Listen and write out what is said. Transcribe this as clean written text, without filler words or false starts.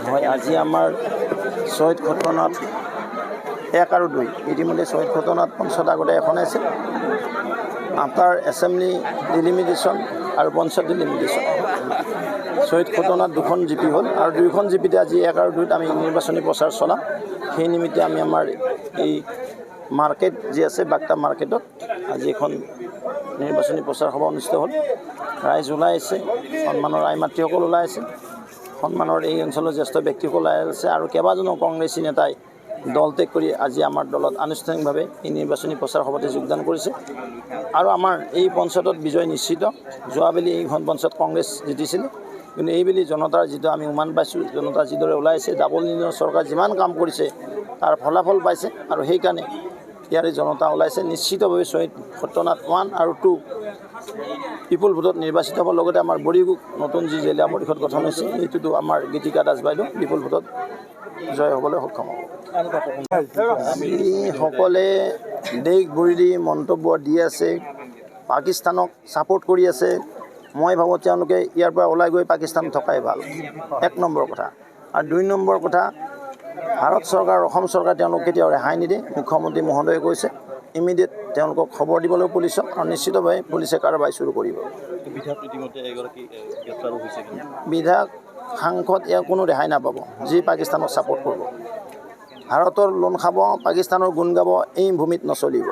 হয়, আজি আমাৰ শহীদ ঘটনাত 1 আৰু 2 ইতিমধ্যে শহীদ ঘটনাত পঞ্চায়ত আগতে এখন আছে আফটাৰ এছেম্বলি ডিলিমিটেশ্যন আৰু পঞ্চায়ত ডিলিমিটেশ্যন শহীদ ঘটনাত 2খন জিপি হ'ল আৰু 2খন জিপিতে আজি 1 আৰু 2ত আমি নিৰ্বাচনী প্ৰচাৰ চলাম। সেই নিমিত্তে আমি আমাৰ এই মাৰ্কেট যি আছে বাক্তা মাৰ্কেটত আজি এখন নিৰ্বাচনী প্ৰচাৰ সভা অনুষ্ঠিত হ'ল। ৰাইজ ওলাই আছে, সন্মানৰ আই মাতৃসকল ওলাই আছে, সন্মানৰ এই অঞ্চলৰ জ্যেষ্ঠ ব্যক্তিসকল ওলাই আছে আৰু কেইবাজনো কংগ্ৰেছী নেতাই দল ত্যাগ কৰি আজি আমাৰ দলত আনুষ্ঠানিকভাৱে এই নিৰ্বাচনী প্ৰচাৰ সভাতে যোগদান কৰিছে আৰু আমাৰ এই পঞ্চায়তত বিজয় নিশ্চিত। যোৱাবেলি এইখন পঞ্চায়ত কংগ্ৰেছ জিতিছিল, কিন্তু এইবেলি জনতাৰ যিটো আমি উমান পাইছোঁ, জনতা যিদৰে ওলাইছে, ডাবল ইঞ্জিনৰ চৰকাৰ যিমান কাম কৰিছে তাৰ ফলাফল পাইছে আৰু সেইকাৰণে ইয়াৰে জনতা ওলাইছে। নিশ্চিতভাৱে শহীদ ঘটনাত 1 আৰু 2 পিপুল ভোটত নিৰ্বাচিত হ'ব। লগতে আমাৰ বৰিগুক নতুন যি জিলা পৰিষদ গঠন হৈছে এইটোতো আমাৰ গীতিকা দাস বাইদেউ পিপুল ভোটত জয় হ'বলৈ সক্ষম হ'ব। সকলে দেশ বিৰোধী মন্তব্য দি আছে, পাকিস্তানক ছাপোৰ্ট কৰি আছে। মই ভাবোঁ তেওঁলোকে ইয়াৰ পৰা ওলাই গৈ পাকিস্তান থকাই ভাল, 1 নম্বৰ কথা। আৰু 2 নম্বৰ কথা, ভাৰত চৰকাৰ অসম চৰকাৰ তেওঁলোক কেতিয়াও ৰেহাই নিদিয়ে। মুখ্যমন্ত্ৰী মহোদয়ে কৈছে ইমিডিয়েট তেওঁলোকক খবৰ দিবলৈ পুলিচক আৰু নিশ্চিতভাৱে পুলিচে কাৰ্যবাহী চুৰু কৰিব। বিধায়ক সাংসদ ইয়াৰ কোনো ৰেহাই নাপাব যি পাকিস্তানক ছাপোৰ্ট কৰিব। ভাৰতৰ লোন খাব, পাকিস্তানৰ গুণ গাব, এই ভূমিত নচলিব।